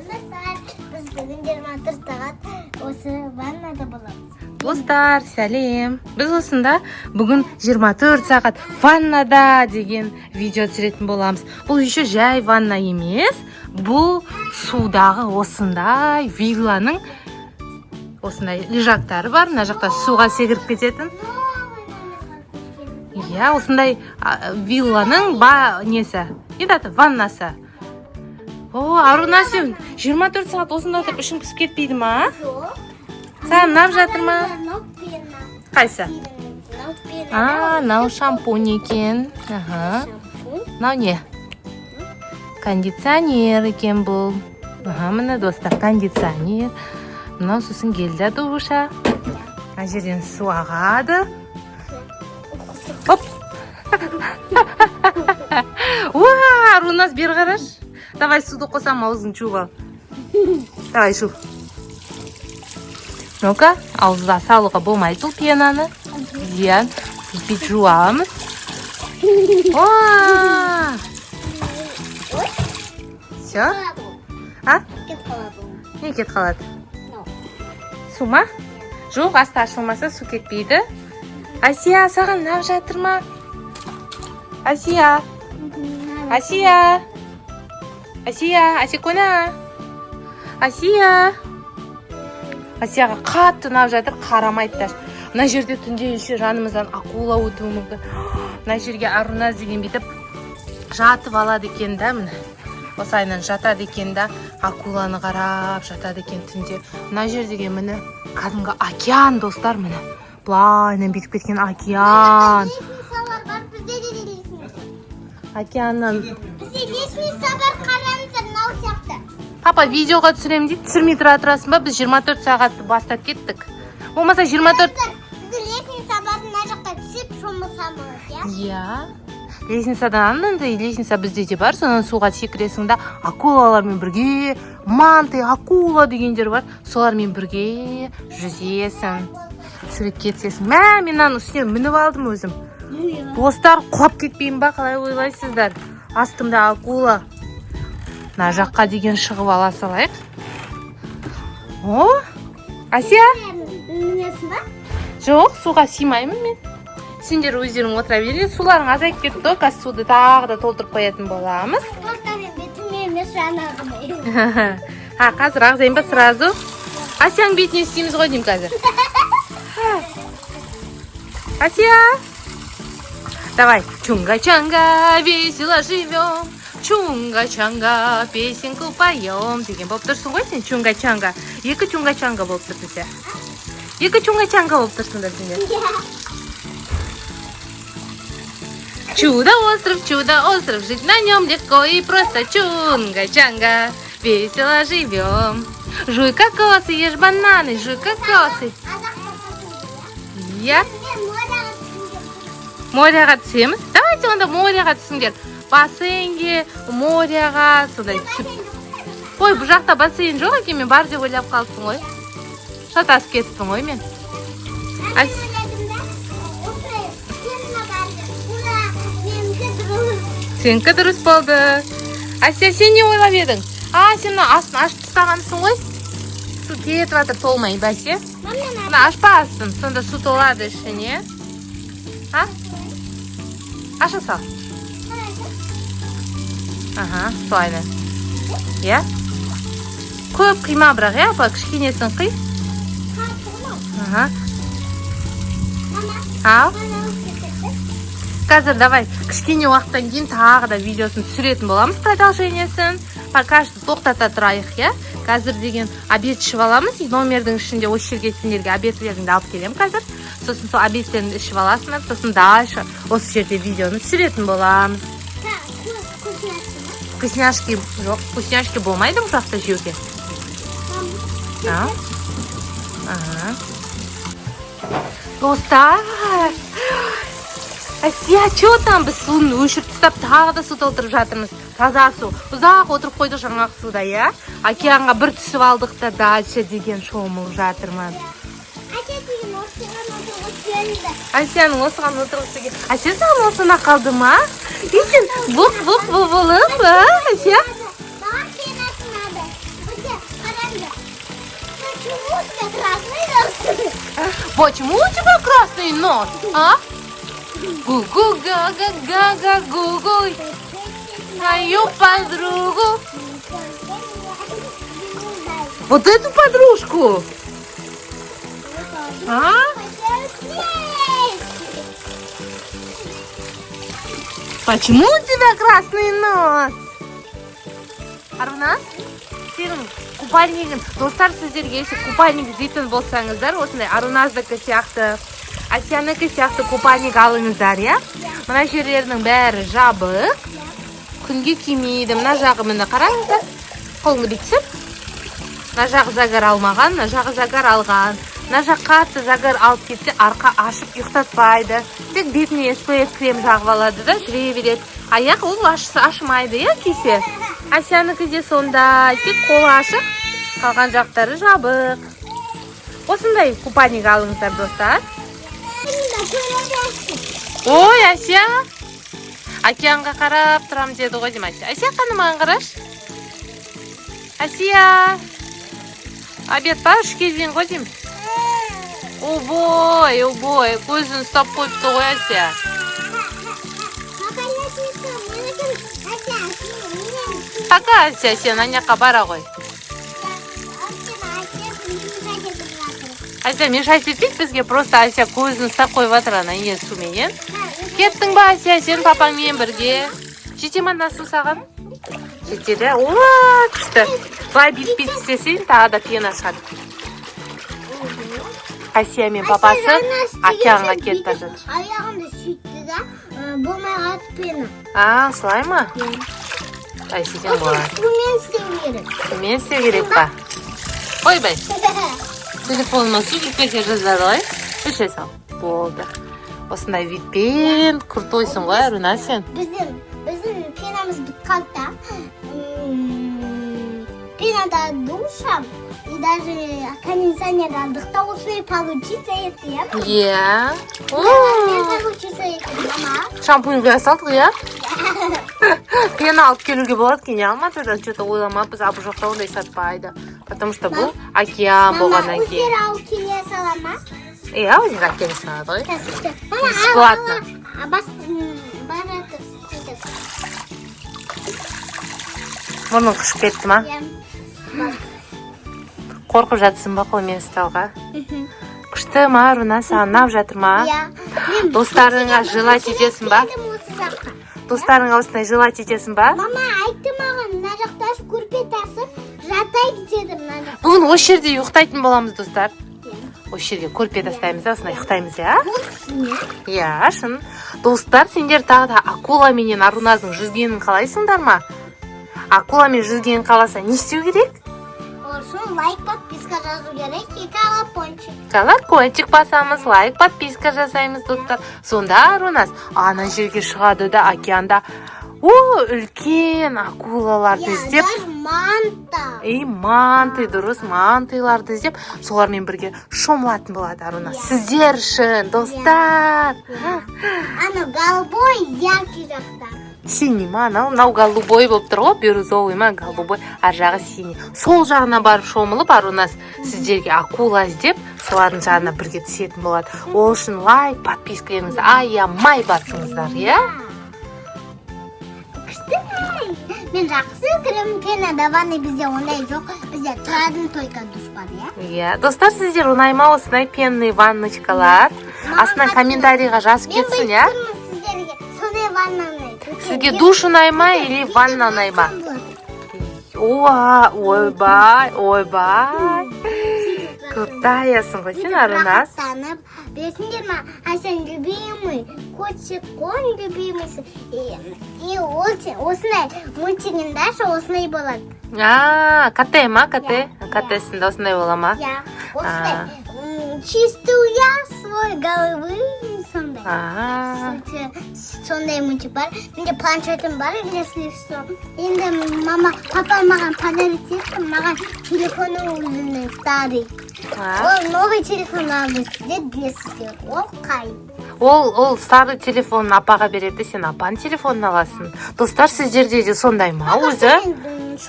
Біз бүгін 24 сағат осы ваннада боламыз. Достар, сәлем. Біз осында бүгін 24 сағат ваннада деген видео түсіретін боламыз. Бұл еще жай ванна емес. Бұл судағы осындай вилланың осындай лежактары бар. Мына жақта суға секіріп кететін. Иә, осындай вилланың несі? Не даты? Ваннасы. О, Аруна, сен 24 сағат осында отырып ішің пісіп кетпейді ма? Жоқ. Саған ұнап жатыр ма? Қайсы? Мынау шампунь екен. Мынау не? Кондиционер екен бұл. Міне достар, кондиционер. Мынау сосын гель душа. Ана жерден су ағады. Оп! Уа, Арунас, бері қараш. Давай суды қосам, аузын жуып ал. Давай жу. Ну-ка, ауызға салуға болмайды бұл пенаны. Зиян, бүйтіп жуамыз. Уа! Все? А? Кет қалады. Не кет қалады? Су ма? Жоқ, асты ашылмаса су кетпейді. Асия, саған ұнап жатыр ма? Асия. Асия. Асия, Асикона. Асия. Асияға қатты ұнап жатыр, қарамайды даже. Мына жерде түнде еще жанымыздан акула өтуі мүмкін. Мына жерге Аруназ деген бүйтіп жатып алады екен да, міне. Осайынан жатады екен да, акуланы қарап жатады екен түнде. Мына жердегі міне кәдімгі океан, достар, міне. Былайынан бүйтіп кеткен океан. Лестницалар бар, бізде де лестница. Океаннан. Бізде лестница бар, қараңыздар, мынау сияқты. Папа, видеоға түсірем дейді, түсірмей тұрасың ба? Біз 24 сағатты бастап кеттік. Болмаса 24... Бізде лестница бар, мына жақта түсіп шомылсамыз, иә? Иә. Лестницадан андай лестница бізде де бар, содан суға секіресің да, акулалармен бірге, манты, акула дегендер бар, солармен бірге жүзесің. Сурет кетсесің. Мен мынаны үстіне мініп алдым өзім. Достар, құлап кетпеймін ба, қалай ойлайсыздар? Астымда акула. Мына жаққа деген шығып ала салайық. О, Асия? Мінесің ба? Жоқ, суға симаймын мен. Сендер өздерің отыра беріңдер. Суларың азайып кетті, қазір суды тағы да толтырып қоятын боламыз. Толтырып бетіме емес жанағыма. Қазір ағызайын ба сразу? Асияның бетіне істейміз ғой деймін қазір. Асия! Давай. Чунга-чанга, весело живем. Чунга-чанга, песенку поем. Деген болып тұрсың ғой сен, чунга-чанга. Екі чунга-чанга болып тұрсың сен. Екі чунга-чанга болып тұрсыңдар сендер. Чудо-остров, жить на нем легко и просто. Чунга-чанга, весело живем. Жуй кокосы, ешь бананы, жуй кокосы. Я? Моряға түсеміз. Давайте онда моряға түсіңдер. Бассейнге, моряға, сондай түсіп. Ой, бұл жақта бассейн жоқ екен, мен бар деп ойлап қалыппын ғой. Шатасып кетіппін ғой мен. Сенікі дұрыс болды. Асия, сен не ойлап едің? Сен астын ашып тастағансың ғой. Су кетіп жатыр, толмай, бәсе. Мына ашпа астын, сонда су толады ішіне. Аша сал. Солайны. Иә? Көп қима бірақ, иә, апа, кішкенесін қи. Ал. Қазір давай кішкене уақыттан кейін тағы да видеосын түсіретін боламыз, продолжениесін. Покажды тоқтата тұрайық, иә? Қазір деген обед ішіп аламыз. Номердің ішінде осы жерге сендерге обедтеріңді алып келем қазір. Сосын сол обедтеріңді ішіп аласыңдар, сосын дальше осы жерде видеоны түсіретін боламыз. Вкусняшки жоқ, вкусняшки болмайды бұл жақта жеуге. Достар! Асия, что там? Біз суын өшіріп тастап, тағы да су толтырып жатырмыз. Таза су. Ұзақ отырып қойдық жаңағы суда, иә? Океанға бір түсіп алдық та дальше деген шомылып жатырмыз. Асияның осыған отырғысы келді. Асия саған осына қалды ма? Сен бұқ болып, Асия? Почему у тебя красный нос, а? Гу-гу, га-га-га-га, гу-гу. Мою подругу. Вот эту подружку? А? Почему у тебя красный нос? Арунас, сенің купальнигін, достар, сіздерге если купальник іздейтін болсаңыздар, осындай Аруназдікі сияқты, Асиянікі сияқты купальник алыңыздар, я? Мына жерлерінің бәрі жабық. Күнге кимейді. Мына жағы міне қараңыздар. Қолыңды бүйтсіп. Мына жағы загар алмаған, мына жағы загар алған. Мына жақ қатты загар алып кетсе, арқа ашып ұйықтатпайды. Тек бетіне SPF крем жағып алады да, жүре береді. Аяқ ол ашымайды, я, кисе. Асиянікі де сонда, тек қолы ашық, қалған жақтары жабық. Осындай купальник алыңыздар, достар. Ой, Асия. Океанға қарап тұрам деді ғой деймін, Асия. Асия, қаны маған қараш. Асия. Обед бар, үшке дейін ғой деймін. Обой, көзін ұстап қойыпты ғой, Асия. Пока, Асия, сен анаяққа бара ғой. Асия, мешать етпейді бізге, просто Асия көзін ұстап қойып жатыр ана ең суменен. Кеттің ба, Асия, сен папаңмен бірге? Жете ма насу саған? Жетеді. Ооо, күшті. Былай бит-бит істесең, тағы да пена шығады. Асия мен папасы океанға кетіп бара жатыр. Аяғымды сөйтті да, болмай қалды пена. А, солай ма? Асия болады. Сумен істеу керек. Сумен істеу керек па? Ойбай. Телефоныма су кете жазады ғой. Өше сал. Болды. Осындай витпен кұртойсың ғой, Аруна, сен. Біздің пенамыз бітіп қалды да. Пенада душам. И даже кондиционер алдық та, осылай получится еді, я? Иә. Получится еді, мама. Шампунь құя салдық, я? Пена алып келуге болады кен, Алматыдан что-то ойлама, біз абы жоқта ондай сатпайды. Потому что бұл океан болғаннан кейін. Мама, өздері алып келе сала ма? Иә, өздері алып келе салады ғой. Бесплатно. Мұрның қышып кетті ма? Қорқып жатсың ба қолмен ұстауға? Күшті ма, Аруна, саған ұнап жатыр ма? Достарыңа желать етесің ба? Достарыңа осындай желать етесің ба? Мама, айтты маған, мына жақта көрпе тасып, жатайды деді мына жақта. Бүгін осы жерде ұйықтайтын боламыз, достар. Осы жерге көрпе тастаймыз, осындай ұйықтаймыз, я? Я, шын. Достар, сендер тағы да акуламенен Аруназдың жүзгенін қалайсыңдар ма? Акуламен жүзгенін қаласа не істеу керек? Olsun, лайк, подписка жазу керек, и колокольчик. Колокольчик басамыз, лайк, подписка жасаймыз, достар. Сонда Арунас ана жерге шығады да океанда үлкен акулаларды іздеп. Даже манта. Манты, дұрыс, мантыларды іздеп, солармен бірге шомылатын болады, Арунас. Сіздер үшін, достар. Ана голубой, яркий жақтан. Синий ма, анау голубой болып тұр ғой, бирюзовый ма, голубой, ар жағы синий. Сол жағына барып шомылып, Арунас сіздерге акула іздеп, солардың жағына бірге түсетін болады. Ол үшін лайк, подписка етіңіз, аямай басыңыздар, иә? Мен жақсы көрем, пенада ванна бізде ондай жоқ, бізде тұратын только душ бар, иә? Иә, достар, сіздер ұнайма осындай пенный ванночкалар? Астынан комментарийға жазып кетсін, иә? Сондай ваннаны. Сізге душ ұнайма или ванна ұнайма? Ойбай. Крутаясың ғой сен, Арунас. Білесіңдер ма, сен любимый, котик, он любимый. И осындай мультигінде осындай болады. Кате ма, кате? Катесінде осындай бола ма? Я, осындай. Чистую я свой головы, сондай. Сондай мультик бар. Менде планшетім бар, если что. Енді папа маған подарить етті, маған телефоны өзінің старый. Ол новый телефон алды сізде, білесіздер. Ол қай? Ол старый телефонын апаға береді, сен апаның телефонын аласың. Достар, сіздерде де сондай ма өзі?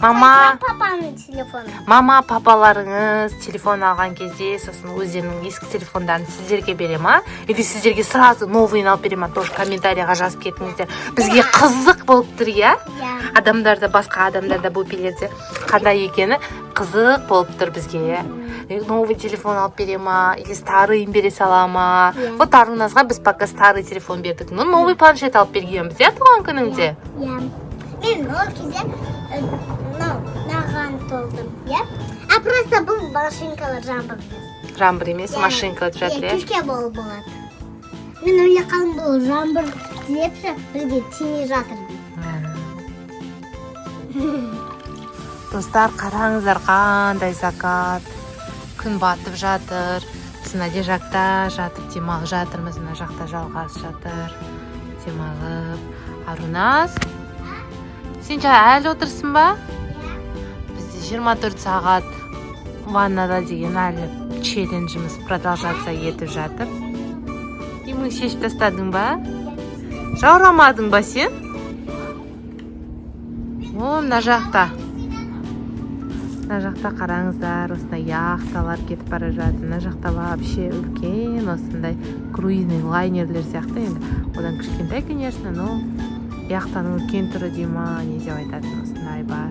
Мама. Папаның телефоны. Мама папаларыңыз телефон алған кезде сосын өздерінің ескі телефондарын сіздерге бере ма? Или сіздерге сразу новыйын алып бере ма? Тоже комментарийға жазып кетіңіздер. Бізге қызық болып тұр, иә? Адамдарда, басқа адамдарда бөпелерде қандай екені қызық болып тұр бізге. Новый телефон алып бере ма? Или старыйын бере сала ма? Вот Аруназға біз пока старый телефон бердік. Ну, новый планшет алып бергенбіз, иә, туған күніңде? Мен ол кезде наған толдым, иә? А просто бұл машинкалар жамбыр. Жамбыр емес, машинка өтіп жатыр, иә? Түрке болып болады. Мен ойлақаным бұл жамбыр депші бізге тиме жатыр. Достар, қараңыздар қандай закат. Күн батып жатыр. Біз мына жақта жатып демалып жатырмыз. Мына жақта жалғас жатыр. Демалып. Арунас, сен әлі отырсың ба? Бізде 24 сағат ваннада деген әлі челленджіміз продолжаться етіп жатыр. Емің шешіп тастадың ба? Жаурамадың ба сен? О, мына жақта. Мына жақта қараңыздар, осындай яхталар кетіп бара жатыр. Мына жақта вообще үлкен, осындай круизный лайнерлер сияқты енді. Одан кішкентай, конечно, но яхтаның үлкен түрі дейма, не деп айтатын, осындай бар.